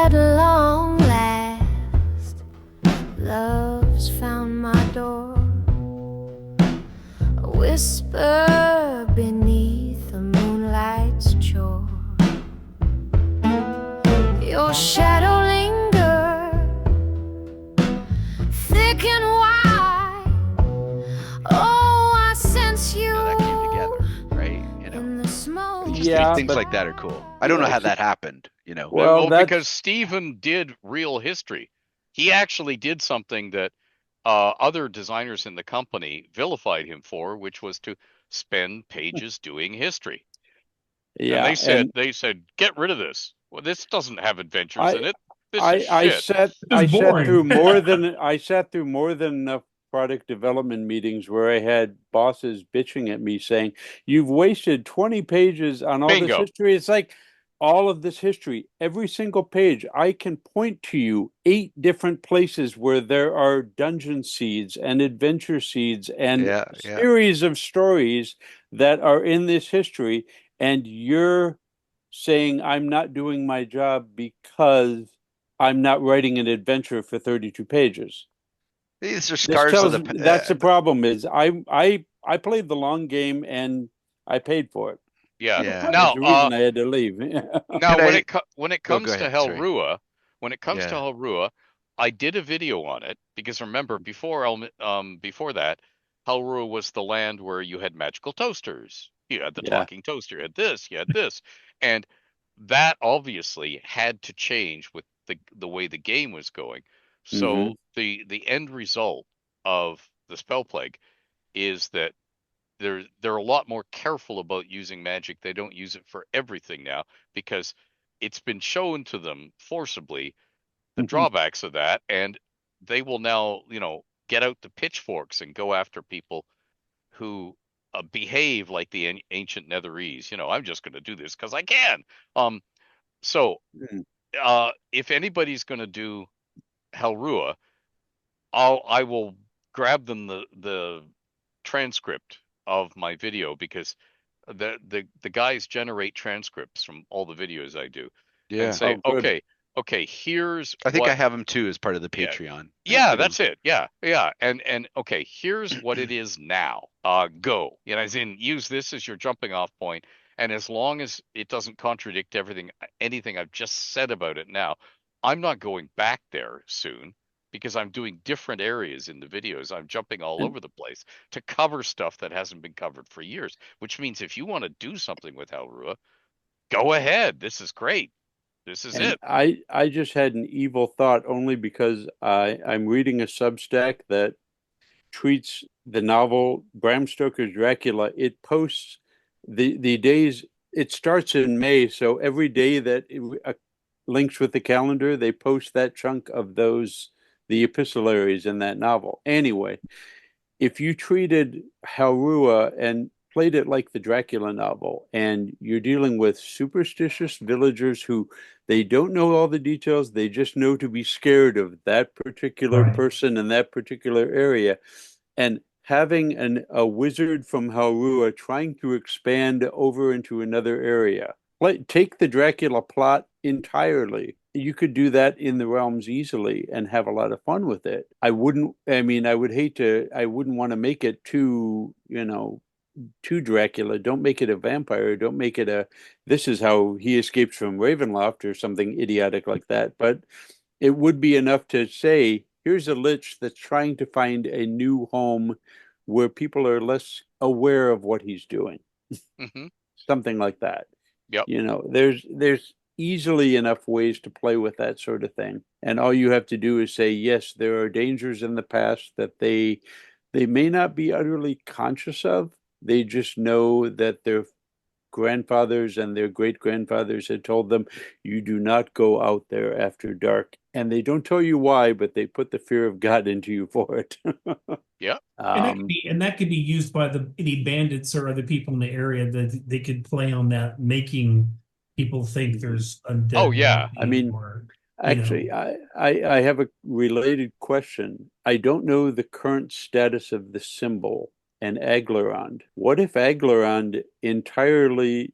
At long last, love's found my door. A whisper beneath the moonlight's shore. Your shadow linger, thick and wide. Oh, I sense you that came together, right? in the smoke. Yeah, Things but like that are cool. I don't know how that happened, well, because that's Stephen did real history. He actually did something that other designers in the company vilified him for, which was to spend pages doing history. And yeah, and they said, get rid of this. Well, this doesn't have adventures I in it. This is I shit. sat It's boring. I sat through more than enough product development meetings where I had bosses bitching at me saying, "You've wasted 20 pages on all this Bingo. history." It's like all of this history, every single page, I can point to you 8 different places where there are dungeon seeds and adventure seeds and Yeah, yeah. series of stories that are in this history, and you're saying I'm not doing my job because I'm not writing an adventure for 32 pages. These are This scars of tells the me that's the problem is I played the long game and I paid for it. Yeah. yeah. That was Now, the reason I had to leave. now Could I when it go comes to ahead, sorry. When it comes to Yeah. Helrua, I did a video on it because remember before that, Helrua was the land where you had magical toasters. You had the Yeah. talking toaster, you had this, and that obviously had to change with the way the game was going. Hmm. So the end result of the spell plague is that they're a lot more careful about using magic. They don't use it for everything now because it's been shown to them forcibly the Hmm. drawbacks of that, and they will now, get out the pitchforks and go after people who behave like the ancient Netherese. I'm just going to do this because I can. So if anybody's going to do Helrua, I will grab them the transcript of my video because the guys generate transcripts from all the videos I do and Yeah. say, Oh, good. okay, here's I think I what, have them too as part of the yeah, Patreon. yeah, that's it, yeah, and okay, here's what it is now. Go, as in use this as your jumping off point, and as long as it doesn't contradict anything I've just said about it now, I'm not going back there soon because I'm doing different areas in the videos. I'm jumping all And over the place to cover stuff that hasn't been covered for years, which means if you want to do something with Helrua, go ahead. This is great. This is and it. I just had an evil thought only because I'm reading a Substack that treats the novel Bram Stoker's Dracula. It posts the days. It starts in May, so every day that links with the calendar, they post that chunk of the epistolaries in that novel. Anyway, if you treated Harua and played it like the Dracula novel, and you're dealing with superstitious villagers who they don't know all the details, they just know to be scared of that particular Right. person in that particular area, and having a wizard from Harua trying to expand over into another area. Take the Dracula plot entirely. You could do that in the realms easily and have a lot of fun with it. I mean, I would hate to, I wouldn't want to make it too Dracula. Don't make it a vampire. Don't make it this is how he escapes from Ravenloft or something idiotic like that. But it would be enough to say, here's a lich that's trying to find a new home where people are less aware of what he's doing. Hmm. Something like that. Yep. There's easily enough ways to play with that sort of thing. And all you have to do is say, yes, there are dangers in the past that they may not be utterly conscious of. They just know that their grandfathers and their great grandfathers had told them, you do not go out there after dark. And they don't tell you why, but they put the fear of God into you for it. Yep. And that could be used by any bandits or other people in the area that they could play on that, making people think there's Oh undead yeah. I mean, or actually, I have a related question. I don't know the current status of the symbol and Aglarond. What if Aglarond entirely,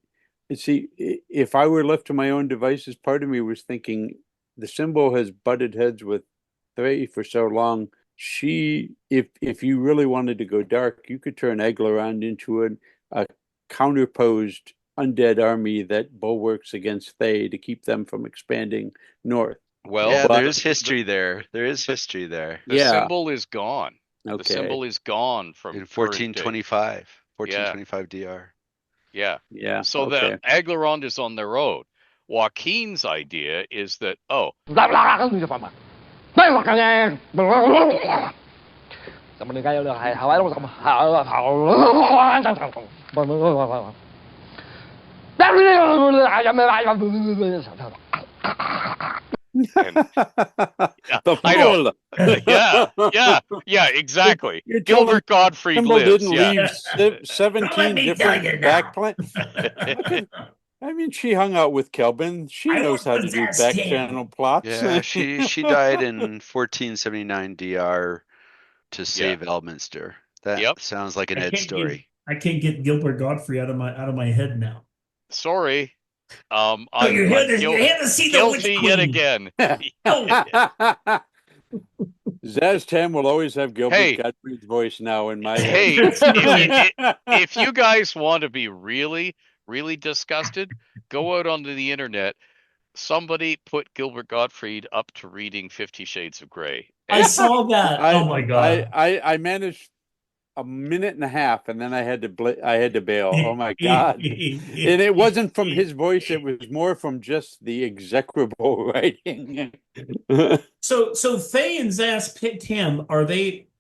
see, if I were left to my own devices, part of me was thinking the symbol has butted heads with Threy for so long. If you really wanted to go dark, you could turn Eglaron into a counterposed undead army that bulwarks against Thay to keep them from expanding north. Well, yeah, but- there is history there. There is history there. the symbol is gone. Okay. The symbol is gone from In current day. 1425. 1425 DR. Yeah. Yeah. So okay. the Aglarond is on their own. Joaquin's idea is that, The I know. fool. yeah, exactly. You're telling Gilbert Gottfried Symbol lives. didn't Yeah. leave Let 17 me different tell you back now. plan. I mean, she hung out with Kelvin. She I knows how to do possess back him. channel plots. Yeah, she died in 1479 DR to save Elminster. That Yep. sounds like an I Ed can't story. I can't get Gilbert Godfrey out of my head now. Sorry. Oh, I'm you're here to see the Witch guilty yet Queen. again. Zaztam will always have Gilbert Hey. Gottfried's voice now in my Hey, head. if you guys want to be really, really disgusted, go out onto the internet. Somebody put Gilbert Gottfried up to reading 50 Shades of Grey. I saw that. Oh my god. I managed a minute and a half, and then I had to bail. Oh my god! And it wasn't from his voice; it was more from just the execrable writing. So Thay and Zaz picked him.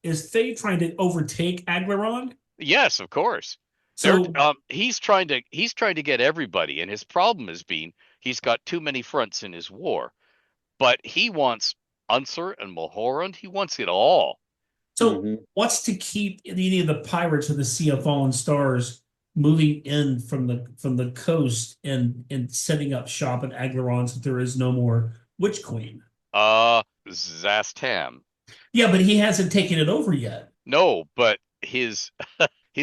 Is Thay trying to overtake Aglarond? Yes, of course. So He's trying to get everybody, and his problem has been he's got too many fronts in his war. But he wants Unser and Mulhorand. He wants it all. what's to keep any of the pirates of the Sea of Fallen Stars moving in from the coast and setting up shop at Aglarond so there is no more Witch Queen? Zastam. Yeah, but he hasn't taken it over yet. No, but his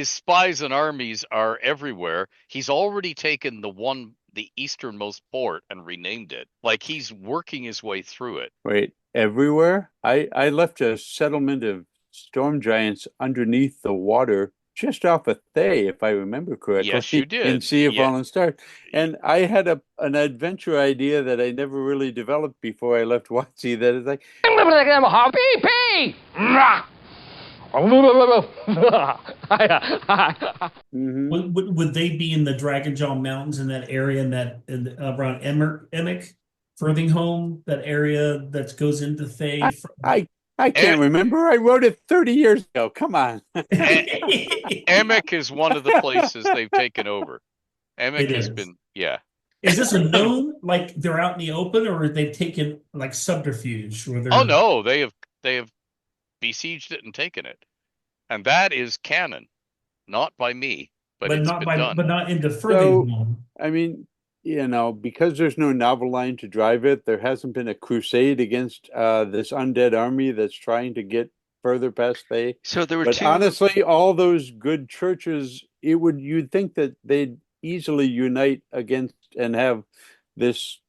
spies and armies are everywhere. He's already taken the easternmost port and renamed it. Like he's working his way through it. Wait, everywhere? I left a settlement of storm giants underneath the water just off of Thay, if I remember correctly. Yes, you did. In Sea of Yeah. Fallen Stars. And I had an adventure idea that I never really developed before I left WotC that is like, Would they be in the Dragonjaw Mountains in that area around Emic, Furthingholm, that area that goes into Thay? I can't remember. I wrote it 30 years ago. Come on. Emek is one of the places they've taken over. Emek has been, yeah. Is this a known, like they're out in the open, or they've taken like subterfuge? Oh no, they have besieged it and taken it, and that is canon, not by me, but it's been done. But not into Furthingholm. I mean, because there's no novel line to drive it, there hasn't been a crusade against this undead army that's trying to get further past Thay. So there were But two. honestly, all those good churches, you'd think that they'd easily unite against and have this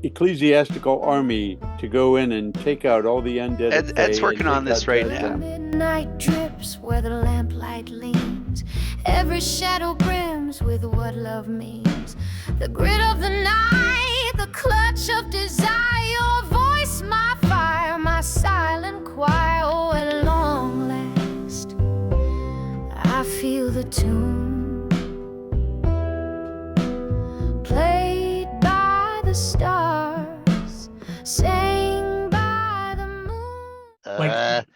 ecclesiastical army to go in and take out all the undead. Ed's working on this right now. Midnight drips where the lamplight leans. Every shadow brims with what love means. The grit of the night, the clutch of desire. Your voice, my fire, my silent choir. Oh, at long last, I feel the tune played by the stars, sang by the moon.